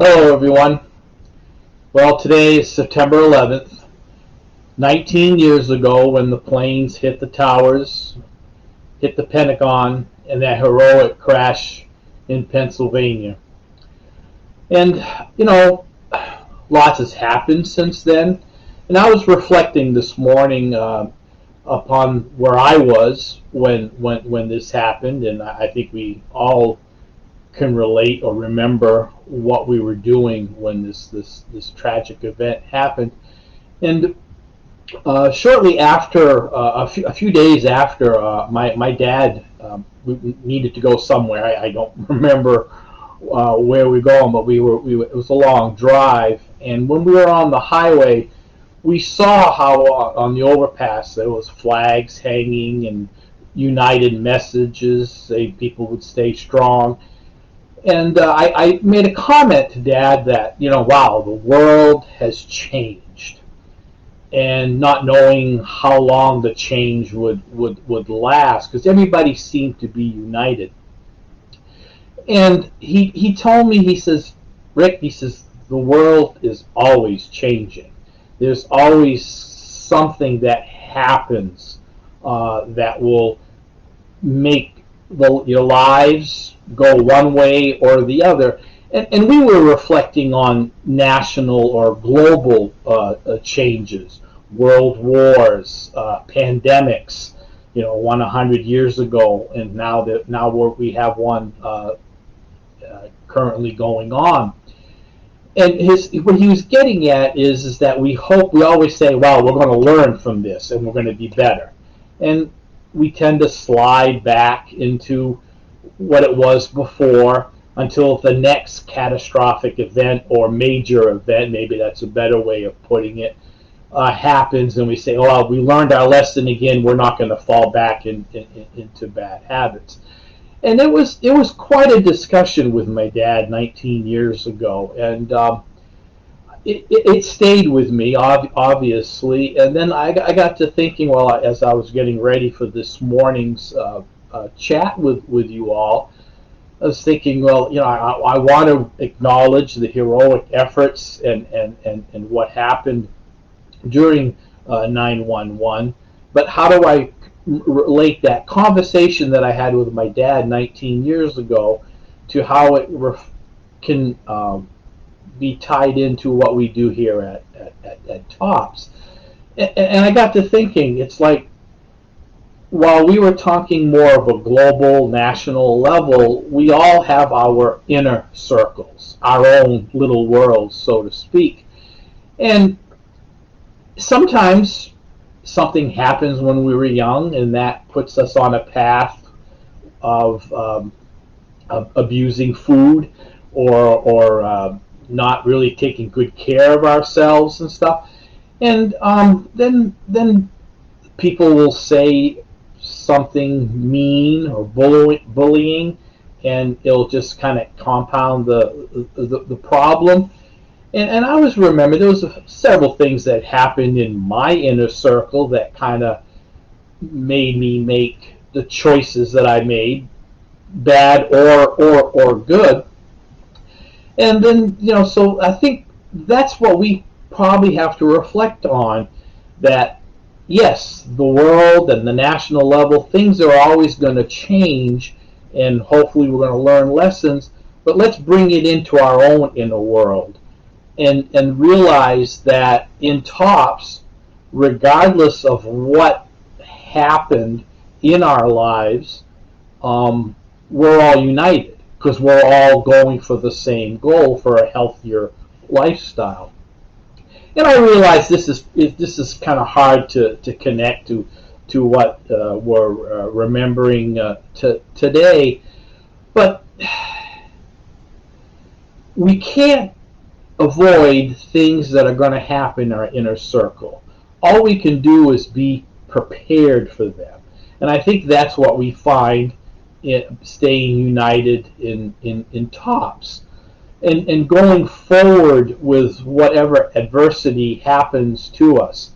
Hello, everyone. Well, today is September 11th, 19 years ago, when the planes hit the towers, hit the Pentagon, and that heroic crash in Pennsylvania. And, you know, lots has happened since then. And I was reflecting this morning upon where I was when this happened, and I think we all can relate or remember what we were doing when this tragic event happened. And shortly after, a few days after, my dad needed to go somewhere. I don't remember where we were going, but it was a long drive. And when we were on the highway, we saw how on the overpass there was flags hanging and united messages saying people would stay strong. And I made a comment to Dad that, wow, the world has changed, and not knowing how long the change would last, because everybody seemed to be united. And he told me, he says, Rick, he says, the world is always changing. There's always something that happens that will make your lives go one way or the other. And we were reflecting on national or global changes, world wars, pandemics, one 100 years ago, and now we have one currently going on. And what he was getting at is that we always say, well, we're going to learn from this and we're going to be better. And we tend to slide back into what it was before until the next catastrophic event or major event, maybe that's a better way of putting it, happens, and we say, oh, well, we learned our lesson again, we're not going to fall back into bad habits. And it was quite a discussion with my dad 19 years ago, and it stayed with me, obviously. And then I got to thinking, well, as I was getting ready for this morning's chat with you all, I was thinking, well, I want to acknowledge the heroic efforts and what happened during 9/11, but how do I relate that conversation that I had with my dad 19 years ago to how it can be tied into what we do here at TOPS? And I got to thinking, it's like, while we were talking more of a global, national level, we all have our inner circles, our own little worlds, so to speak. And sometimes something happens when we were young, and that puts us on a path of abusing food or not really taking good care of ourselves and stuff. And then people will say something mean or bullying, and it'll just kind of compound the problem. And I always remember there was several things that happened in my inner circle that kind of made me make the choices that I made, bad or good. And then, so I think that's what we probably have to reflect on, that yes, the world and the national level, things are always going to change, and hopefully we're going to learn lessons, but let's bring it into our own inner world and realize that in TOPS, regardless of what happened in our lives, we're all united because we're all going for the same goal, for a healthier lifestyle. And I realize this is kind of hard to connect to what we're remembering today, but we can't avoid things that are going to happen in our inner circle. All we can do is be prepared for them, and I think that's what we find in staying united in TOPS. And going forward with whatever adversity happens to us.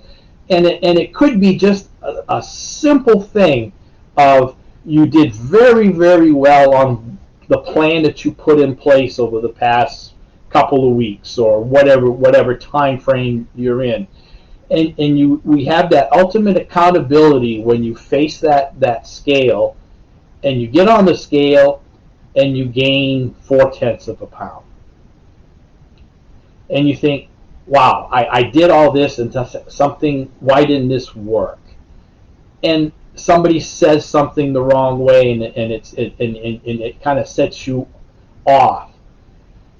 And it could be just a simple thing of you did very, very well on the plan that you put in place over the past couple of weeks or whatever time frame you're in. And we have that ultimate accountability when you face that scale, and you get on the scale and you gain 4/10 of a pound, and you think, wow, I did all this and something, why didn't this work? And somebody says something the wrong way, and it kind of sets you off.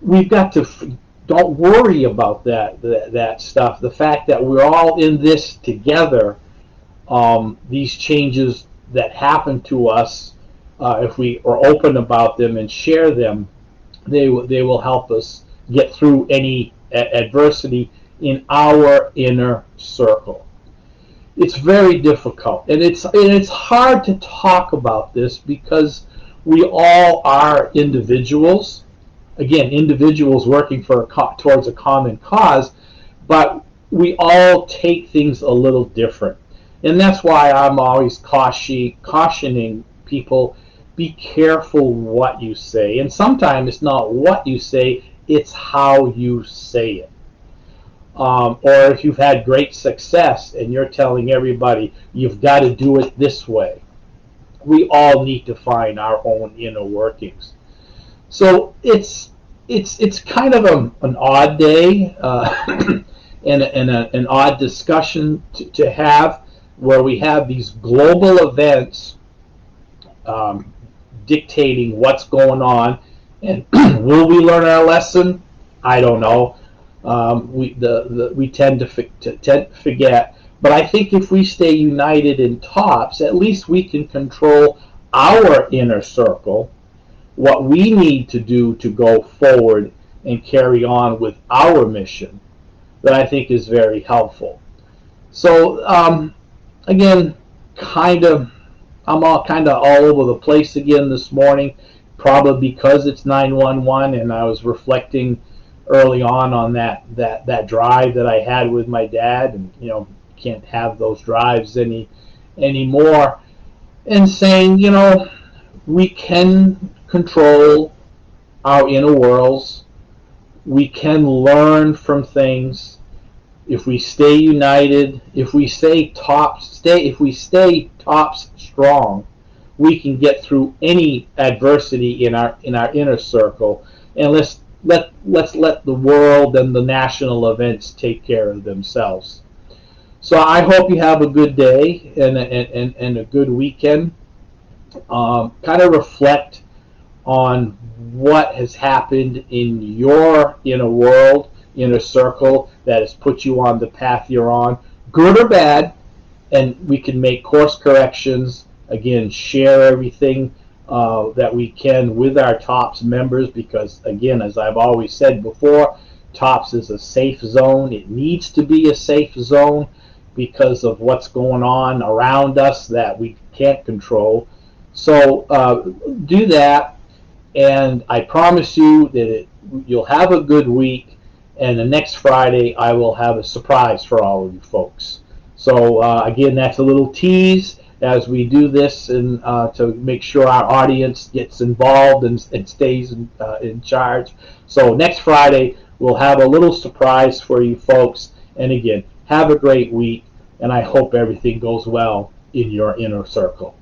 We've got to don't worry about that stuff. The fact that we're all in this together, these changes that happen to us, if we are open about them and share them, they will help us get through any adversity in our inner circle. It's very difficult, and it's hard to talk about this because we all are individuals. Again, individuals working towards a common cause, but we all take things a little different, and that's why I'm always cautioning people: be careful what you say, and sometimes it's not what you say, it's how you say it. Or if you've had great success and you're telling everybody you've got to do it this way. We all need to find our own inner workings. So it's kind of an odd day and an odd discussion to have, where we have these global events dictating what's going on. And will we learn our lesson? I don't know. We tend to forget. But I think if we stay united in TOPS, at least we can control our inner circle, what we need to do to go forward and carry on with our mission, that I think is very helpful. So again, I'm all over the place again this morning, probably because it's 9/11, and I was reflecting early on that drive that I had with my dad, and can't have those drives anymore, and saying, we can control our inner worlds. We can learn from things if we stay united. If we stay TOPS strong, we can get through any adversity in our inner circle, and let's let the world and the national events take care of themselves. So I hope you have a good day and a good weekend. Kind of reflect on what has happened in your inner circle that has put you on the path you're on, good or bad, and we can make course corrections. Again, share everything that we can with our TOPS members, because again, as I've always said before, TOPS is a safe zone. It needs to be a safe zone because of what's going on around us that we can't control. So do that, and I promise you that you'll have a good week, and the next Friday I will have a surprise for all of you folks. So again, that's a little tease as we do this, and to make sure our audience gets involved and stays in charge. So next Friday we'll have a little surprise for you folks, and again, have a great week, and I hope everything goes well in your inner circle.